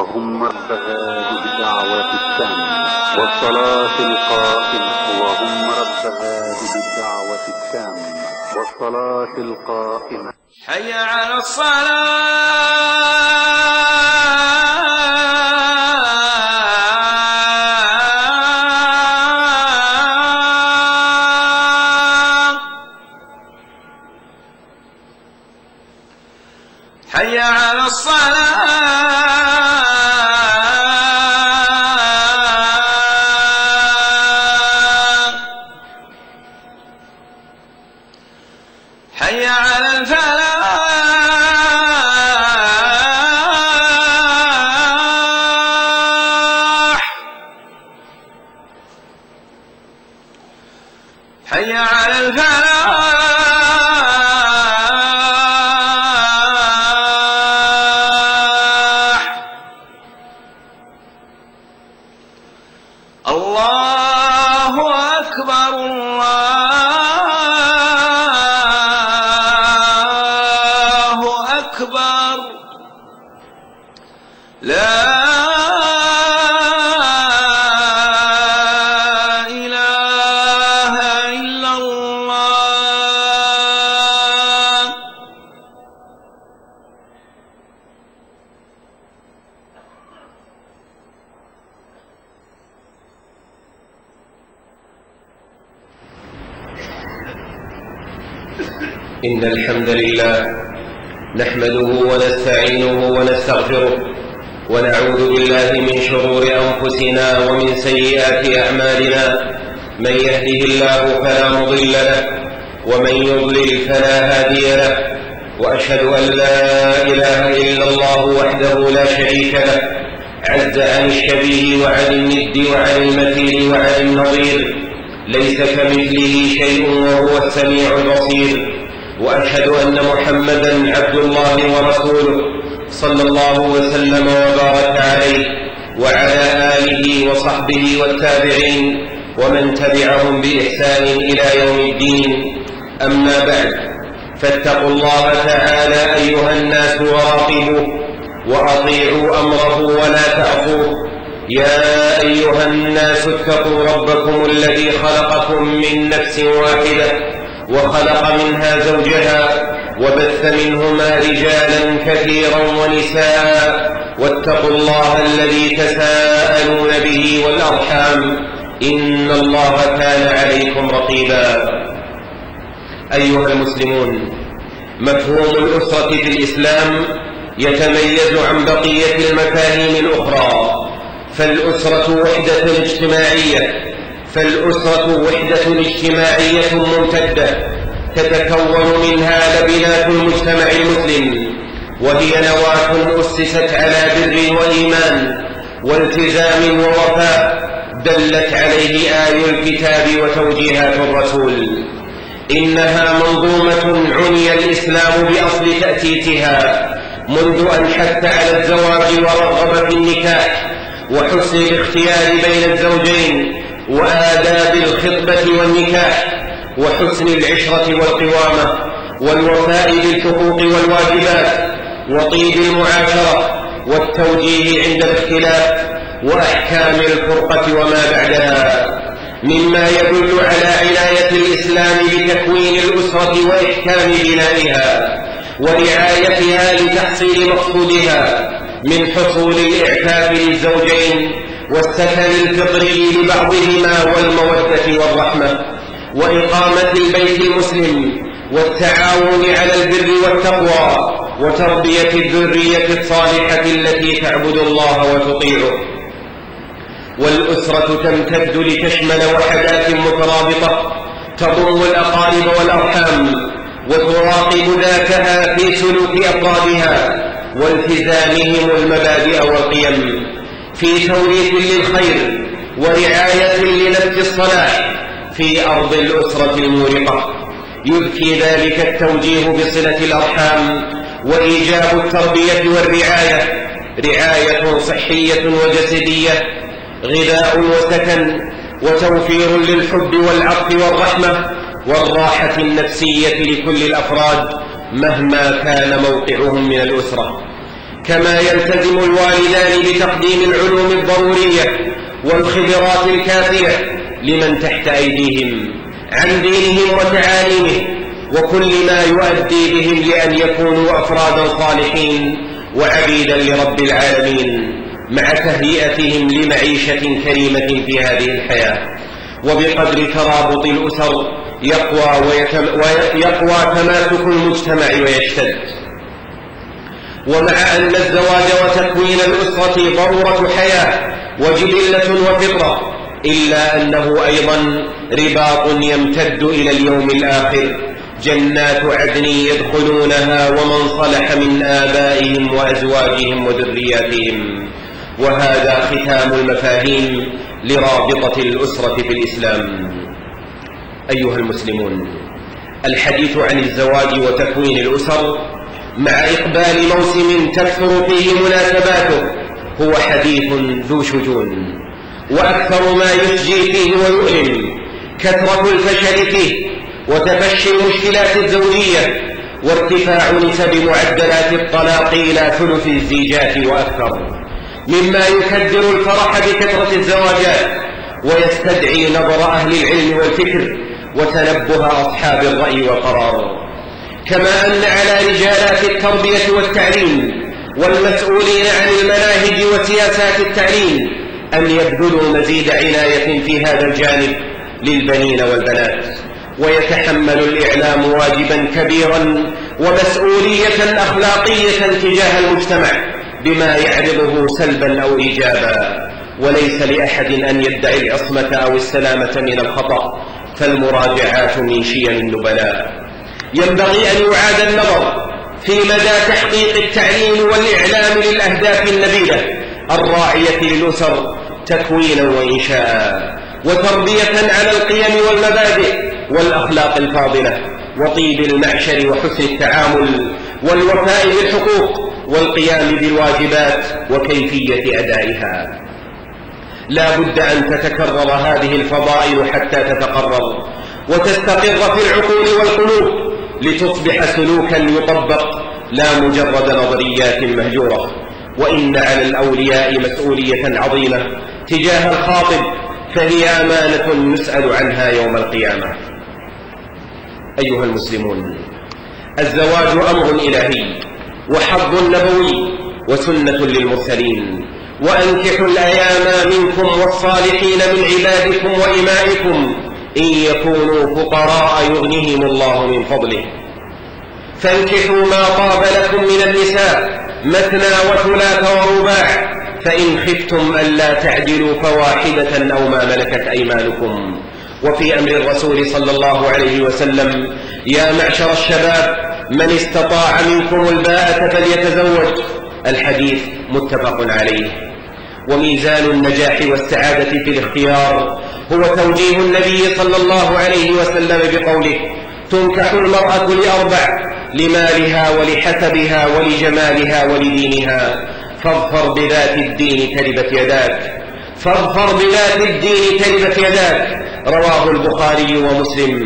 اللهم رب هذه الدعوة التامة والصلاة القائمة اللهم رب هذه الدعوة التامة والصلاة القائمة. حي على الصلاة. حي على الصلاة. حي على الفلاح. حي على الفلاح. الله أكبر الله أكبر. لا إله إلا الله. إن الحمد لله نحمده ونستعينه ونستغفره ونعوذ بالله من شرور أنفسنا ومن سيئات أعمالنا. من يهده الله فلا مضل له ومن يضلل فلا هادي له، وأشهد أن لا إله إلا الله وحده لا شريك له، عز عن الشبيه وعن الند وعن المثيل وعن النظير، ليس كمثله شيء وهو السميع البصير. وأشهد أن محمدًا عبد الله ورسوله صلى الله وسلم وبارك عليه وعلى آله وصحبه والتابعين ومن تبعهم بإحسان إلى يوم الدين. أما بعد، فاتقوا الله تعالى أيها الناس وراقبوه وأطيعوا أمره ولا تعصوه. يا أيها الناس اتقوا ربكم الذي خلقكم من نفس واحدة وخلق منها زوجها وبث منهما رجالا كثيرا ونساء، واتقوا الله الذي تساءلون به والأرحام، إن الله كان عليكم رقيبا. أيها المسلمون، مفهوم الأسرة في الإسلام يتميز عن بقية المفاهيم الأخرى، فالأسرة وحدة اجتماعية ممتدة تتكون منها لبنات المجتمع المسلم، وهي نواة أسست على بر وإيمان والتزام ووفاء دلت عليه آي الكتاب وتوجيهات الرسول. إنها منظومة عني الإسلام بأصل تأسيسها منذ أن حث على الزواج ورغب في النكاح وحسن الاختيار بين الزوجين وآداب الخطبة والنكاح وحسن العشرة والقوامة والوفاء بالحقوق والواجبات وطيب المعاشرة والتوجيه عند الاختلاف وأحكام الفرقة وما بعدها، مما يدل على عناية الإسلام بتكوين الأسرة وإحكام بنائها ورعايتها لتحصيل مقصودها من حصول الإعفاف للزوجين والسكن الفطري لبعضهما والمودة والرحمة وإقامة البيت المسلم والتعاون على البر والتقوى وتربية الذرية الصالحة التي تعبد الله وتطيعه. والأسرة تمتد لتشمل وحدات مترابطة تضم الأقارب والأرحام وتراقب ذاتها في سلوك أفرادها والتزامهم المبادئ والقيم، في توريث للخير ورعاية لنفس الصلاح في أرض الأسرة المورقة. يذكي ذلك التوجيه بصلة الأرحام وإيجاب التربية والرعاية، رعاية صحية وجسدية، غذاء وسكن، وتوفير للحب والعطف والرحمة والراحة النفسية لكل الأفراد مهما كان موقعهم من الأسرة. كما يلتزم الوالدان بتقديم العلوم الضرورية والخبرات الكافية لمن تحت أيديهم عن دينهم وتعاليمه وكل ما يؤدي بهم لأن يكونوا أفرادا صالحين وعبيدا لرب العالمين، مع تهيئتهم لمعيشة كريمة في هذه الحياة. وبقدر ترابط الأسر يقوى تماسك المجتمع ويشتد. ومع أن الزواج وتكوين الأسرة ضرورة حياة وجبلة وفطرة، إلا أنه أيضا رباط يمتد إلى اليوم الآخر، جنات عدن يدخلونها ومن صلح من آبائهم وأزواجهم وذرياتهم. وهذا ختام المفاهيم لرابطة الأسرة في الإسلام. أيها المسلمون، الحديث عن الزواج وتكوين الأسر مع إقبال موسم تكثر فيه مناسباته هو حديث ذو شجون، وأكثر ما يشجي فيه ويؤلم كثرة الفشل فيه وتفشي المشكلات الزوجية وارتفاع نسب معدلات الطلاق إلى ثلث الزيجات وأكثر، مما يكدر الفرح بكثرة الزواجات ويستدعي نظر أهل العلم والفكر وتنبه أصحاب الرأي والقرار. كما أن على رجالات التربية والتعليم والمسؤولين عن المناهج وسياسات التعليم أن يبذلوا مزيد عناية في هذا الجانب للبنين والبنات، ويتحمل الإعلام واجبا كبيرا ومسؤولية أخلاقية تجاه المجتمع بما يعرضه سلبا أو إيجابا، وليس لأحد أن يدعي العصمة أو السلامة من الخطأ، فالمراجعات من شيم النبلاء. ينبغي أن يعاد النظر في مدى تحقيق التعليم والإعلام للأهداف النبيلة الراعية للأسر تكوينا وإنشاء وتربية على القيم والمبادئ والأخلاق الفاضلة وطيب المعشر وحسن التعامل والوفاء بالحقوق والقيام بالواجبات وكيفية أدائها. لا بد أن تتكرر هذه الفضائل حتى تتقرر وتستقر في العقول والقلوب لتصبح سلوكا يطبق لا مجرد نظريات مهجورة. وإن على الأولياء مسؤولية عظيمة تجاه الخاطب، فهي أمانة يسأل عنها يوم القيامة. أيها المسلمون، الزواج أمر إلهي وحظ نبوي وسنة للمرسلين، وأنكحوا الأيام منكم والصالحين من عبادكم وإمائكم إن يكونوا فقراء يغنيهم الله من فضله، فانكحوا ما طاب لكم من النساء مثنى وثلاث ورباع، فإن خفتم ألا تعدلوا فواحدة أو ما ملكت أيمانكم. وفي أمر الرسول صلى الله عليه وسلم: يا معشر الشباب من استطاع منكم الباءة فليتزوج. الحديث متفق عليه. وميزان النجاح والسعادة في الاختيار هو توجيه النبي صلى الله عليه وسلم بقوله: تنكح المرأة لأربع: لمالها ولحسبها ولجمالها ولدينها، فاظفر بذات الدين تربت يداك. فاظفر بذات الدين تربت يداك، رواه البخاري ومسلم.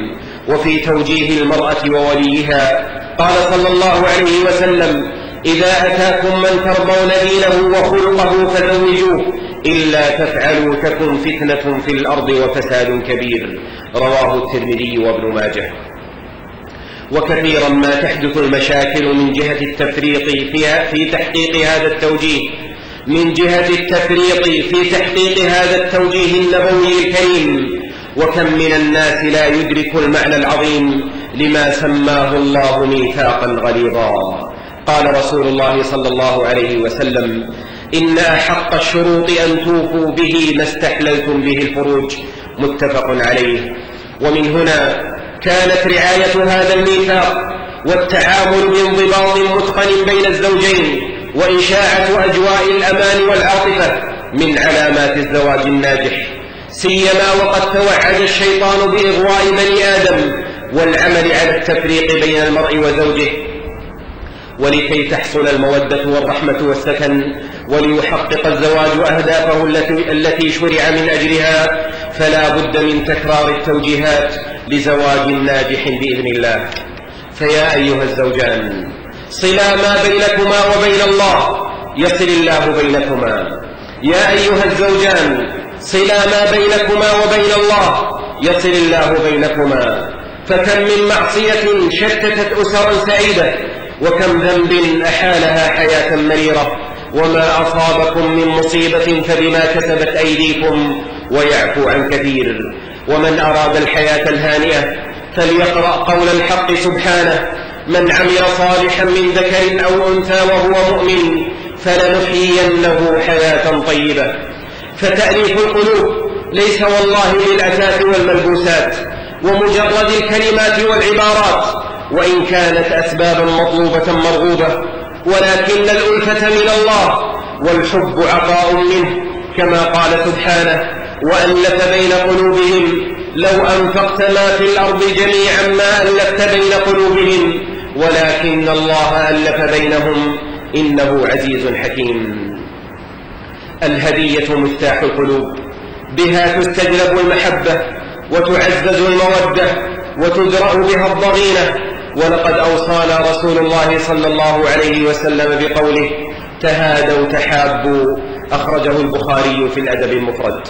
وفي توجيه المرأة ووليها قال صلى الله عليه وسلم: إذا أتاكم من ترضون دينه وخلقه فزوجوه، إلا تفعلوا تكن فتنة في الأرض وفساد كبير، رواه الترمذي وابن ماجه. وكثيرا ما تحدث المشاكل من جهة التفريط في تحقيق هذا التوجيه، النبوي الكريم. وكم من الناس لا يدرك المعنى العظيم لما سماه الله ميثاقا غليظا. قال رسول الله صلى الله عليه وسلم: إن أحق الشروط أن توفوا به ما استحللتم به الفروج، متفق عليه. ومن هنا كانت رعاية هذا الميثاق والتعامل بانضباط متقن بين الزوجين وإنشاءة أجواء الأمان والعاطفة من علامات الزواج الناجح، سيما وقد توعد الشيطان بإغواء بني آدم والعمل على التفريق بين المرء وزوجه. ولكي تحصل المودة والرحمة والسكن وليحقق الزواج أهدافه التي شرع من أجلها، فلا بد من تكرار التوجيهات لزواج ناجح بإذن الله. فيا أيها الزوجان، صلا ما بينكما وبين الله يصل الله بينكما. يا أيها الزوجان صلا ما بينكما وبين الله يصل الله بينكما. فكم من معصية شتتت أسرا سعيدة، وكم ذنب أحالها حياة مريرة. وما أصابكم من مصيبة فبما كسبت أيديكم ويعفو عن كثير. ومن أراد الحياة الهانئة فليقرأ قول الحق سبحانه: من عمل صالحا من ذكر أو أنثى وهو مؤمن فلنحيينه حياة طيبة. فتأليف القلوب ليس والله للأثاث والملبوسات ومجرد الكلمات والعبارات، وإن كانت أسبابا مطلوبة مرغوبة، ولكن الألفة من الله والحب عطاء منه، كما قال سبحانه: وألف بين قلوبهم لو أنفقت ما في الأرض جميعا ما ألفت بين قلوبهم ولكن الله ألف بينهم إنه عزيز حكيم. الهدية مفتاح القلوب، بها تستجلب المحبة وتعزز المودة وتدرأ بها الضغينة. ولقد أوصانا رسول الله صلى الله عليه وسلم بقوله: تهادوا تحابوا، أخرجه البخاري في الأدب المفرد.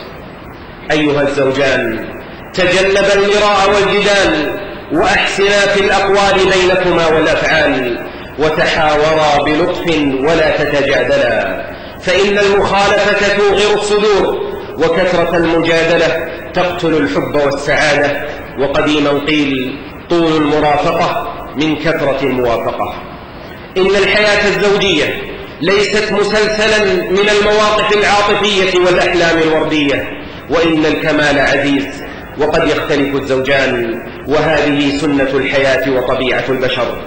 أيها الزوجان تجنبا المراء والجدال، وأحسنا في الأقوال بينكما والأفعال، وتحاورا بلطف ولا تتجادلا، فإن المخالفة توغر الصدور، وكثرة المجادلة تقتل الحب والسعادة. وقديما قيل: طول المرافقة من كثرة الموافقة. إن الحياة الزوجية ليست مسلسلا من المواقف العاطفية والأحلام الوردية، وإن الكمال عزيز، وقد يختلف الزوجان، وهذه سنة الحياة وطبيعة البشر.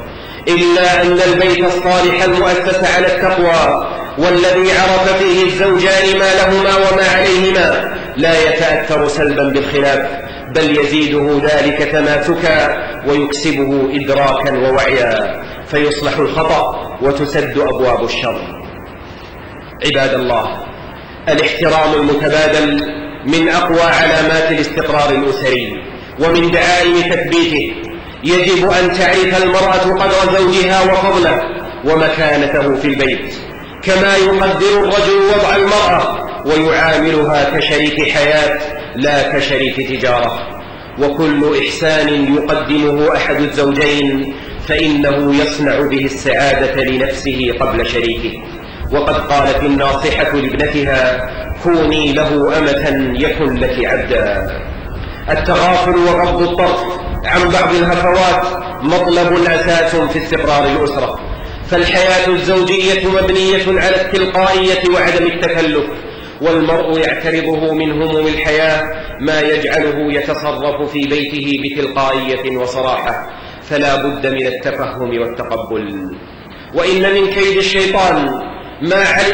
إلا أن البيت الصالح المؤسس على التقوى، والذي عرف فيه الزوجان ما لهما وما عليهما، لا يتأثر سلبا بالخلاف، بل يزيده ذلك تماسكا ويكسبه إدراكا ووعيا، فيصلح الخطأ وتسد أبواب الشر. عباد الله، الاحترام المتبادل من أقوى علامات الاستقرار الأسري ومن دعائم تثبيته. يجب أن تعرف المرأة قدر زوجها وفضله ومكانته في البيت، كما يقدر الرجل وضع المرأة ويعاملها كشريك حياة لا كشريك تجارة. وكل إحسان يقدمه أحد الزوجين فإنه يصنع به السعادة لنفسه قبل شريكه. وقد قالت الناصحة لابنتها: كوني له أمة يكن لك عبدا. التغافل وغض الطرف عن بعض الهفوات مطلب أساس في استقرار الأسرة، فالحياة الزوجية مبنية على التلقائية وعدم التكلف، والمرء يعترضه من هموم الحياة ما يجعله يتصرف في بيته بتلقائية وصراحة، فلا بد من التفهم والتقبل. وإن من كيد الشيطان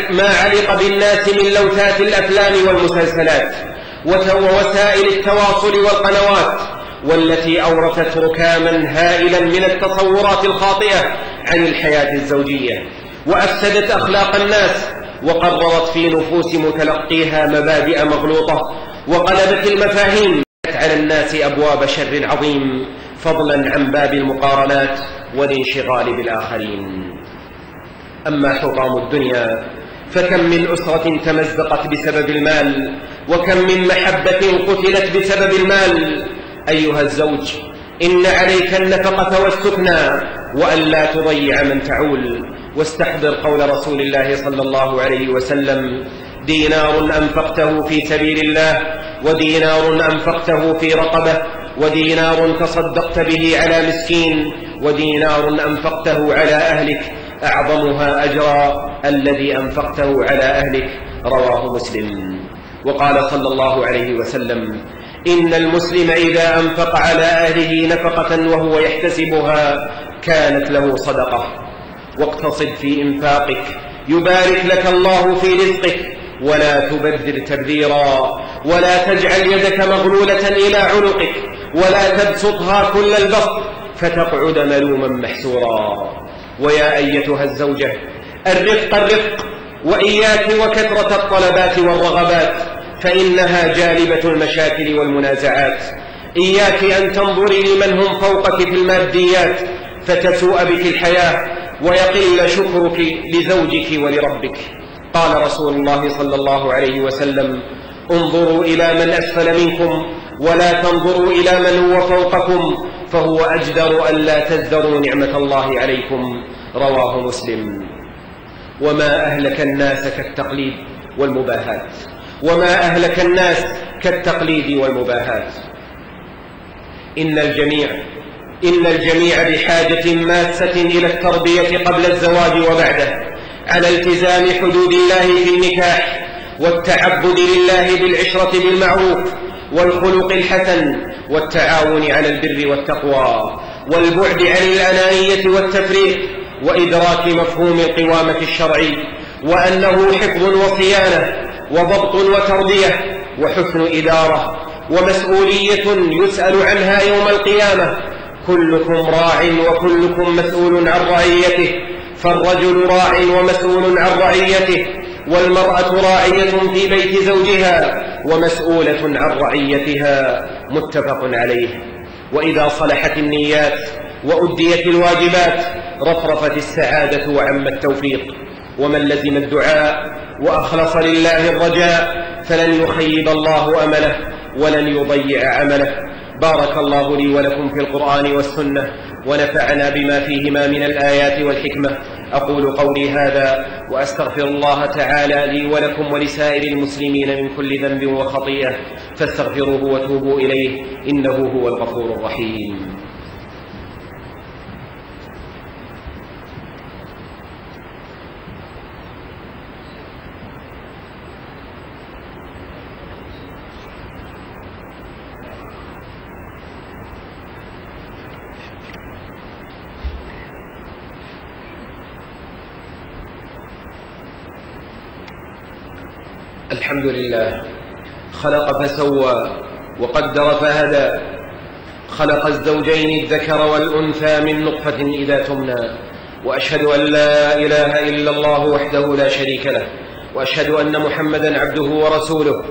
ما علق بالناس من لوثات الأفلام والمسلسلات ووسائل التواصل والقنوات، والتي أورثت ركاما هائلا من التصورات الخاطئة عن الحياة الزوجية، وأفسدت أخلاق الناس، وقررت في نفوس متلقيها مبادئ مغلوطة، وقلبت المفاهيم على الناس أبواب شر عظيم، فضلا عن باب المقارنات والانشغال بالآخرين. أما حطام الدنيا فكم من أسرة تمزقت بسبب المال، وكم من محبة قتلت بسبب المال. أيها الزوج، إن عليك النفقة والسكنى، وأن لا تضيع من تعول. واستحضر قول رسول الله صلى الله عليه وسلم: دينار أنفقته في سبيل الله، ودينار أنفقته في رقبة، ودينار تصدقت به على مسكين، ودينار أنفقته على أهلك، أعظمها أجرا الذي أنفقته على أهلك. رواه مسلم. وقال صلى الله عليه وسلم: إن المسلم إذا أنفق على أهله نفقة وهو يحتسبها كانت له صدقة. واقتصد في إنفاقك يبارك لك الله في رزقك، ولا تبذر تبذيرا، ولا تجعل يدك مغلولة إلى عنقك، ولا تبسطها كل البسط فتقعد ملوما محسورا. ويا أيتها الزوجة، الرفق، وإياك وكثرة الطلبات والرغبات، فإنها جالبة المشاكل والمنازعات. إياك أن تنظري لمن هم فوقك في الماديات فتسوء بك الحياة، ويقل شكرك لزوجك ولربك. قال رسول الله صلى الله عليه وسلم: انظروا إلى من أسفل منكم ولا تنظروا إلى من هو فوقكم، فهو أجدر أن لا تزدروا نعمة الله عليكم. رواه مسلم. وما أهلك الناس كالتقليد والمباهات، وما أهلك الناس كالتقليد والمباهات. إن الجميع بحاجة ماسة إلى التربية قبل الزواج وبعده، على التزام حدود الله في النكاح، والتعبد لله بالعشرة بالمعروف والخلق الحسن، والتعاون على البر والتقوى، والبعد عن الأنانية والتفريط، وإدراك مفهوم القوامة الشرعي، وأنه حفظ وصيانة وضبط وتربية وحسن إدارة ومسؤولية يسأل عنها يوم القيامة. كلكم راع وكلكم مسؤول عن رعيته، فالرجل راع ومسؤول عن رعيته، والمرأة راعية في بيت زوجها ومسؤولة عن رعيتها. متفق عليه. وإذا صلحت النيات وأديت الواجبات رفرفت السعادة وعم التوفيق. ومن لزم الدعاء وأخلص لله الرجاء فلن يخيب الله أمله ولن يضيع عمله. بارك الله لي ولكم في القرآن والسنة، ونفعنا بما فيهما من الآيات والحكمة. أقول قولي هذا وأستغفر الله تعالى لي ولكم ولسائر المسلمين من كل ذنب وخطيئة، فاستغفروه وتوبوا إليه، إنه هو الغفور الرحيم. الحمد لله. خلق فسوى وقدر فهدى، خلق الزوجين الذكر والأنثى من نطفة إذا تمنى. وأشهد أن لا إله إلا الله وحده لا شريك له، وأشهد أن محمدا عبده ورسوله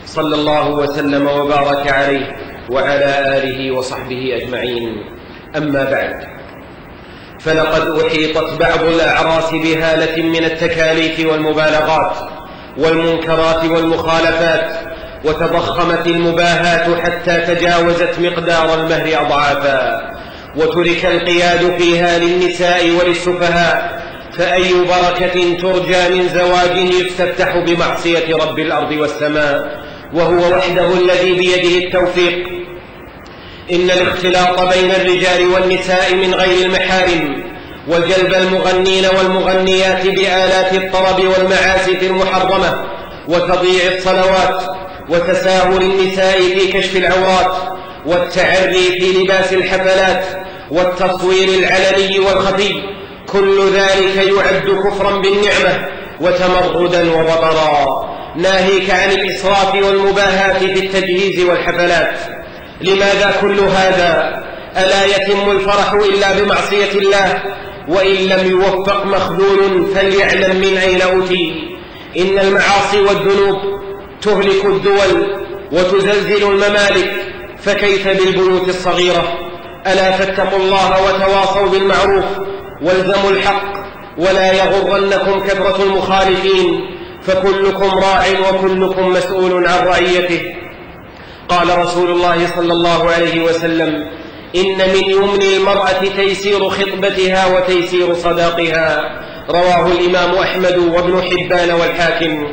صلى الله وسلم وبارك عليه وعلى آله وصحبه أجمعين. أما بعد، فلقد أحيطت بعض الأعراس بهالة من التكاليف والمبالغات والمنكرات والمخالفات، وتضخمت المباهات حتى تجاوزت مقدار المهر أضعافا، وترك القياد فيها للنساء وللسفهاء. فأي بركة ترجى من زواج يستفتح بمعصية رب الأرض والسماء، وهو وحده الذي بيده التوفيق. إن الاختلاط بين الرجال والنساء من غير المحارم، وجلب المغنين والمغنيات بآلات الطرب والمعازف المحرمة، وتضييع الصلوات، وتساهل النساء في كشف العورات، والتعري في لباس الحفلات، والتصوير العلني والخفي، كل ذلك يعد كفرا بالنعمة وتمردا وبطرا. ناهيك عن الإسراف والمباهاة في التجهيز والحفلات. لماذا كل هذا؟ ألا يتم الفرح إلا بمعصية الله؟ وإن لم يوفق مخذول فليعلم من أين أوتي. إن المعاصي والذنوب تهلك الدول وتزلزل الممالك، فكيف بالبيوت الصغيرة؟ ألا فاتقوا الله وتواصوا بالمعروف والزموا الحق، ولا يغرنكم كثرة المخالفين، فكلكم راع وكلكم مسؤول عن رعيته. قال رسول الله صلى الله عليه وسلم: إن من يمن المرأة تيسير خطبتها وتيسير صداقها. رواه الإمام أحمد وابن حبان والحاكم.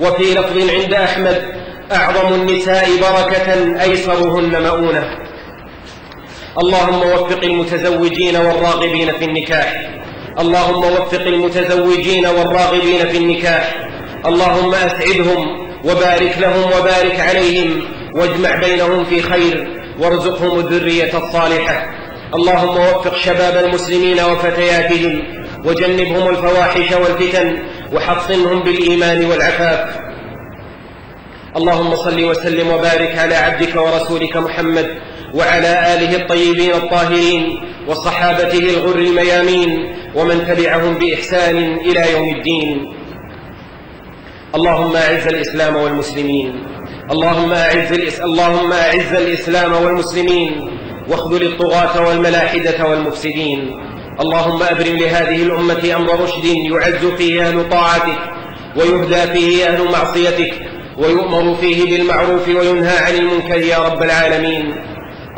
وفي لفظ عند أحمد: أعظم النساء بركة أيسرهن مؤونة. اللهم وفق المتزوجين والراغبين في النكاح، اللهم وفق المتزوجين والراغبين في النكاح، اللهم أسعدهم وبارك لهم وبارك عليهم، واجمع بينهم في خير، وارزقهم الذرية الصالحة. اللهم وفق شباب المسلمين وفتياتهم، وجنبهم الفواحش والفتن، وحصنهم بالإيمان والعفاف. اللهم صل وسلم وبارك على عبدك ورسولك محمد وعلى آله الطيبين الطاهرين وصحابته الغر الميامين، ومن تبعهم بإحسان إلى يوم الدين. اللهم أعز الإسلام والمسلمين، اللهم أعز الإسلام والمسلمين، واخذل الطغاة والملاحدة والمفسدين. اللهم أبرم لهذه الأمة أمر رشد يعز فيه أهل طاعتك ويهدى فيه أهل معصيتك ويؤمر فيه بالمعروف وينهى عن المنكر يا رب العالمين.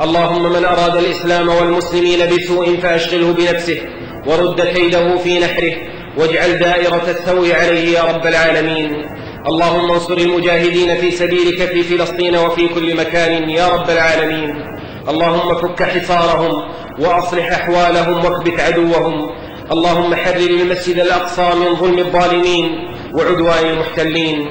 اللهم من أراد الإسلام والمسلمين بسوء فأشغله بنفسه ورد كيده في نحره واجعل دائرة السوء عليه يا رب العالمين. اللهم انصر المجاهدين في سبيلك في فلسطين وفي كل مكان يا رب العالمين. اللهم فك حصارهم وأصلح أحوالهم واكبت عدوهم. اللهم حرر المسجد الأقصى من ظلم الظالمين وعدوان المحتلين.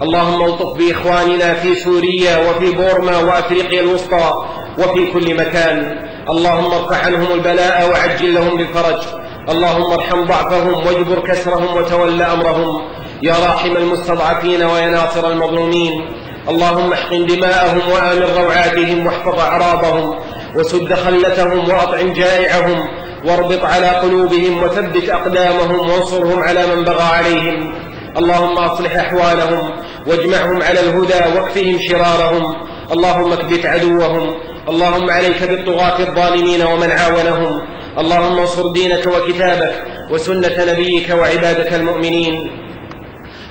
اللهم الطف بإخواننا في سوريا وفي بورما وأفريقيا الوسطى وفي كل مكان. اللهم ارفع عنهم البلاء وعجل لهم بالفرج. اللهم ارحم ضعفهم واجبر كسرهم وتول أمرهم يا راحم المستضعفين ويا ناصر المظلومين. اللهم احقن دماءهم وآمن روعاتهم واحفظ أعراضهم وسد خلتهم وأطعم جائعهم واربط على قلوبهم وثبت أقدامهم وانصرهم على من بغى عليهم. اللهم أصلح أحوالهم واجمعهم على الهدى واكفهم شرارهم. اللهم اكبت عدوهم. اللهم عليك بالطغاة الظالمين ومن عاونهم. اللهم انصر دينك وكتابك وسنة نبيك وعبادك المؤمنين.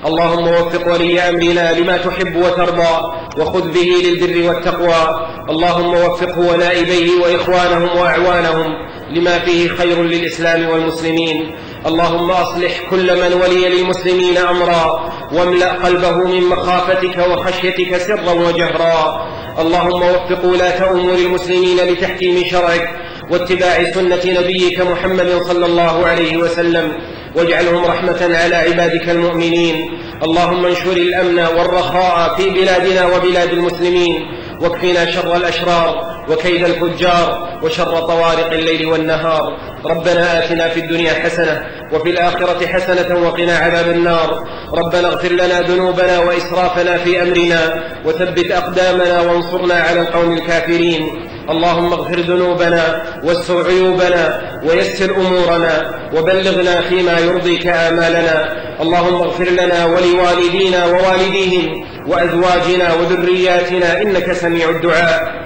اللهم وفق ولي أمرنا لما تحب وترضى وخذ به للبر والتقوى. اللهم وفقه ونائبيه وإخوانهم وأعوانهم لما فيه خير للإسلام والمسلمين. اللهم أصلح كل من ولي للمسلمين أمرا واملأ قلبه من مخافتك وخشيتك سرا وجهرا. اللهم وفق ولاة أمور المسلمين لتحكيم شرعك واتباع سنة نبيك محمد صلى الله عليه وسلم واجعلهم رحمة على عبادك المؤمنين. اللهم انشر الأمن والرخاء في بلادنا وبلاد المسلمين واكفنا شر الأشرار وكيد الفجار وشر طوارق الليل والنهار. ربنا آتنا في الدنيا حسنة وفي الآخرة حسنة وقنا عذاب النار. ربنا اغفر لنا ذنوبنا وإسرافنا في أمرنا وثبت أقدامنا وانصرنا على القوم الكافرين. اللهم اغفر ذنوبنا واستر عيوبنا ويسر أمورنا وبلغنا فيما يرضيك آمالنا. اللهم اغفر لنا ولوالدينا ووالديهم وأزواجنا وذرياتنا إنك سميع الدعاء.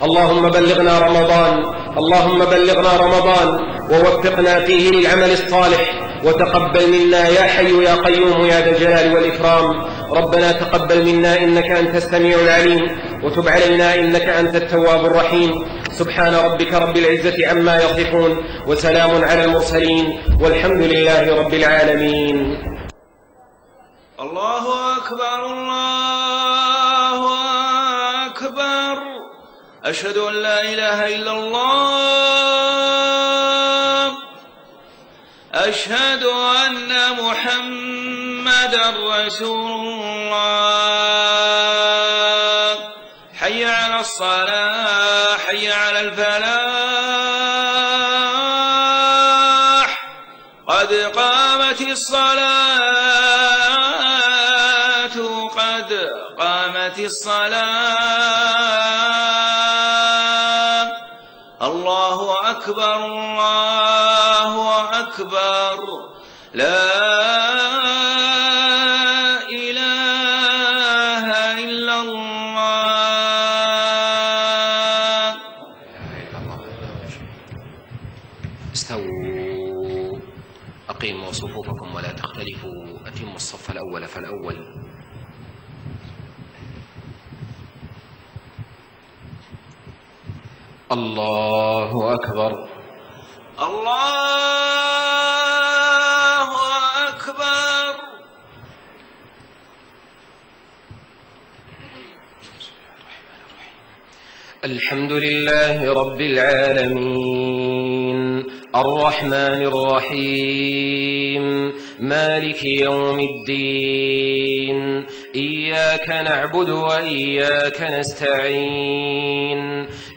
اللهم بلغنا رمضان. اللهم بلغنا رمضان ووفقنا فيه للعمل الصالح وتقبل منا يا حي يا قيوم يا ذا الجلال والإكرام. ربنا تقبل منا إنك أنت السميع العليم وتب علينا إنك أنت التواب الرحيم. سبحان ربك رب العزة عما يصفون وسلام على المرسلين والحمد لله رب العالمين. الله أكبر الله أكبر. أشهد أن لا إله إلا الله. أشهد أن محمدا رسول الله. حي على الصلاة حي على الفلاح. قد قامت الصلاة قد قامت الصلاة. الله أكبر الله أكبر. لا إله إلا الله. استووا أقيموا صفوفكم ولا تختلفوا. أتموا الصف الأول فالأول. الله أكبر. الله أكبر. الحمد لله رب العالمين الرحمن الرحيم مالك يوم الدين. إياك نعبد وإياك نستعين.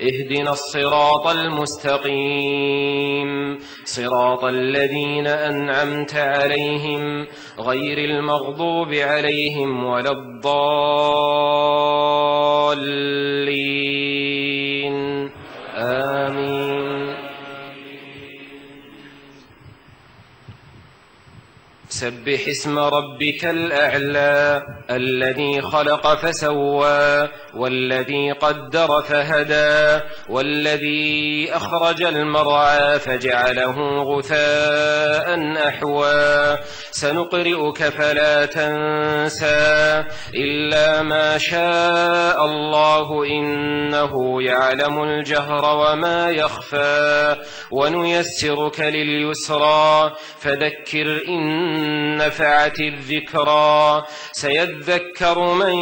اهدنا الصراط المستقيم صراط الذين أنعمت عليهم غير المغضوب عليهم ولا الضالين. آمين. سبح اسم ربك الأعلى الذي خلق فسوى والذي قدر فهدى والذي أخرج المرعى فجعله غثاء أحوى سنقرئك فلا تنسى إلا ما شاء الله إنه يعلم الجهر وما يخفى ونيسرك لليسرى فذكر إن نفعت الذكرى سيذكر من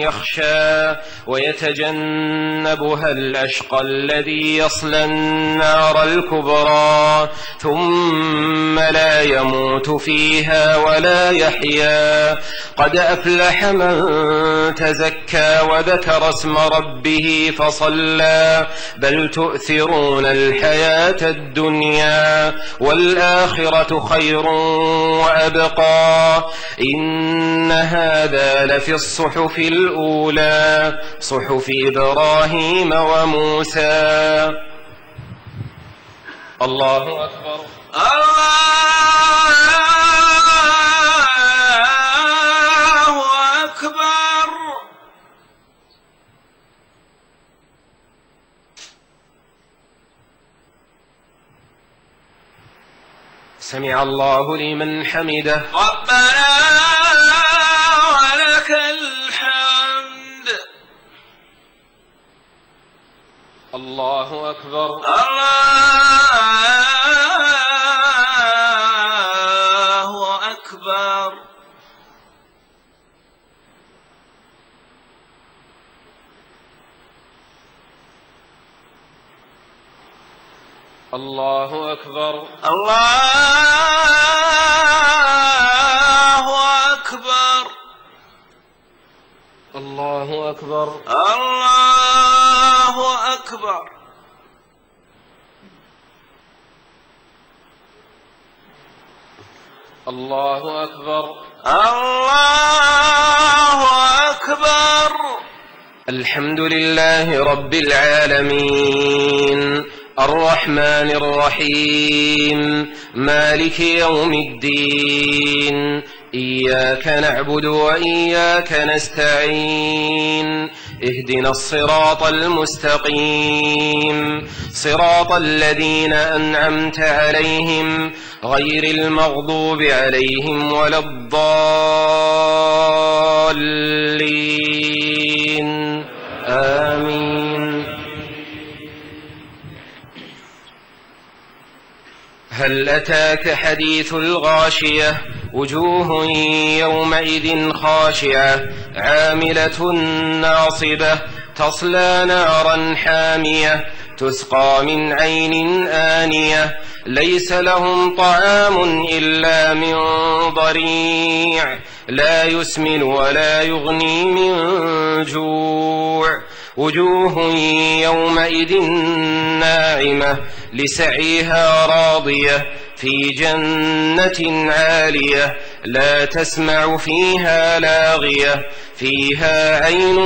يخشى ويتجنبها الأشقى الذي يصلى النار الكبرى ثم لا يموت فيها ولا يحيا قد أفلح من تزكى وذكر اسم ربه فصلى بل تؤثرون الحياة الدنيا والآخرة خير وأبقى إن هذا لفي الصحف الأولى صحف إبراهيم وموسى. الله أكبر. الله أكبر. سمع الله لمن حمده. ربنا ولك الحمد. الله أكبر. الله أكبر. الله أكبر. الله أكبر. الله أكبر. الله أكبر. الله أكبر. الله أكبر. الحمد لله رب العالمين الرحمن الرحيم مالك يوم الدين إياك نعبد وإياك نستعين اهدنا الصراط المستقيم صراط الذين أنعمت عليهم غير المغضوب عليهم ولا الضالين آمين. هل أتاك حديث الغاشية وجوه يومئذ خاشعة عاملة ناصبة تصلى نارا حامية تسقى من عين آنية ليس لهم طعام إلا من ضريع لا يسمن ولا يغني من جوع وجوه يومئذ ناعمة لسعيها راضية في جنة عالية لا تسمع فيها لاغية فيها عين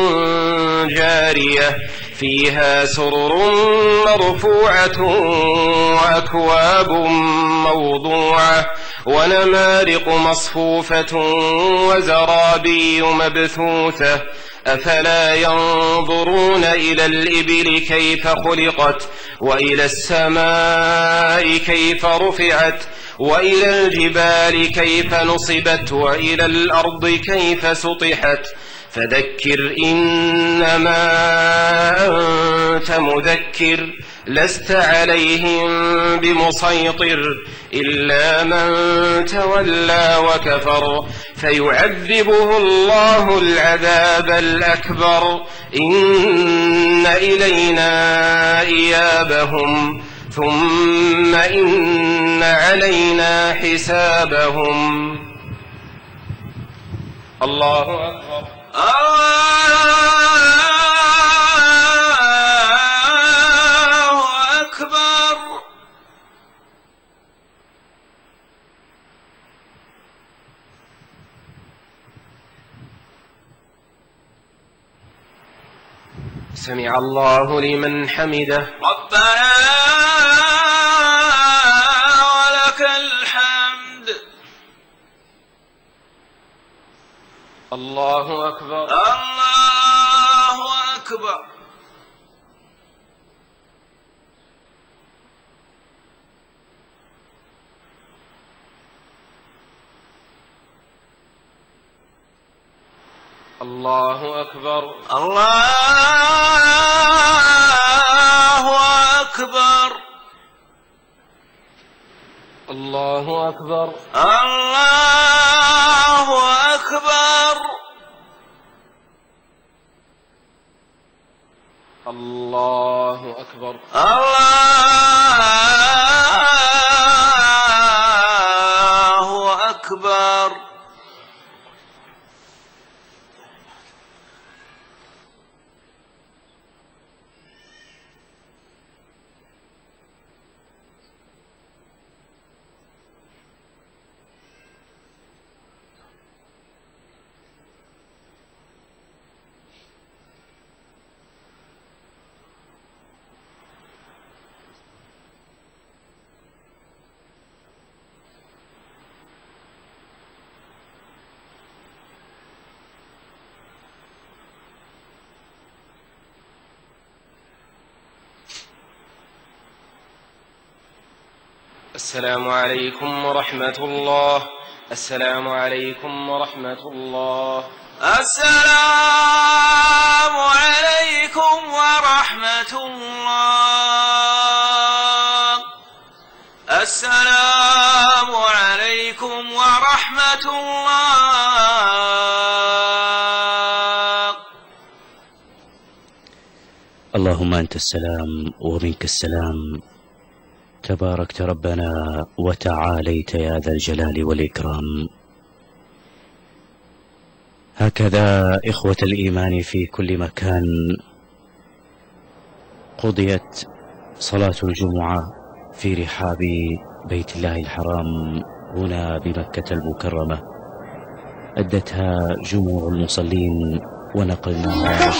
جارية فيها سرر مرفوعة وأكواب موضوعة ونمارق مصفوفة وزرابي مبثوثة أفلا ينظرون إلى الإبل كيف خلقت وإلى السماء كيف رفعت وإلى الجبال كيف نصبت وإلى الأرض كيف سطحت فذكر إنما أنت مذكر لست عليهم بمسيطر إلا من تولى وكفر فيعذبه الله العذاب الأكبر إن إلينا إيابهم ثم إن علينا حسابهم. الله أكبر. الله أكبر. سمع الله لمن حمده. ربنا ولك الحمد. الله أكبر. الله أكبر. الله أكبر. الله أكبر. الله أكبر. الله أكبر. الله أكبر. الله أكبر. السلام عليكم ورحمة الله. السلام عليكم ورحمة الله. السلام عليكم ورحمة الله. السلام عليكم ورحمة الله. اللهم أنت السلام ومنك السلام، تباركت ربنا وتعاليت يا ذا الجلال والإكرام. هكذا إخوة الإيمان في كل مكان قضيت صلاة الجمعة في رحاب بيت الله الحرام هنا بمكة المكرمة، أدتها جموع المصلين ونقلناها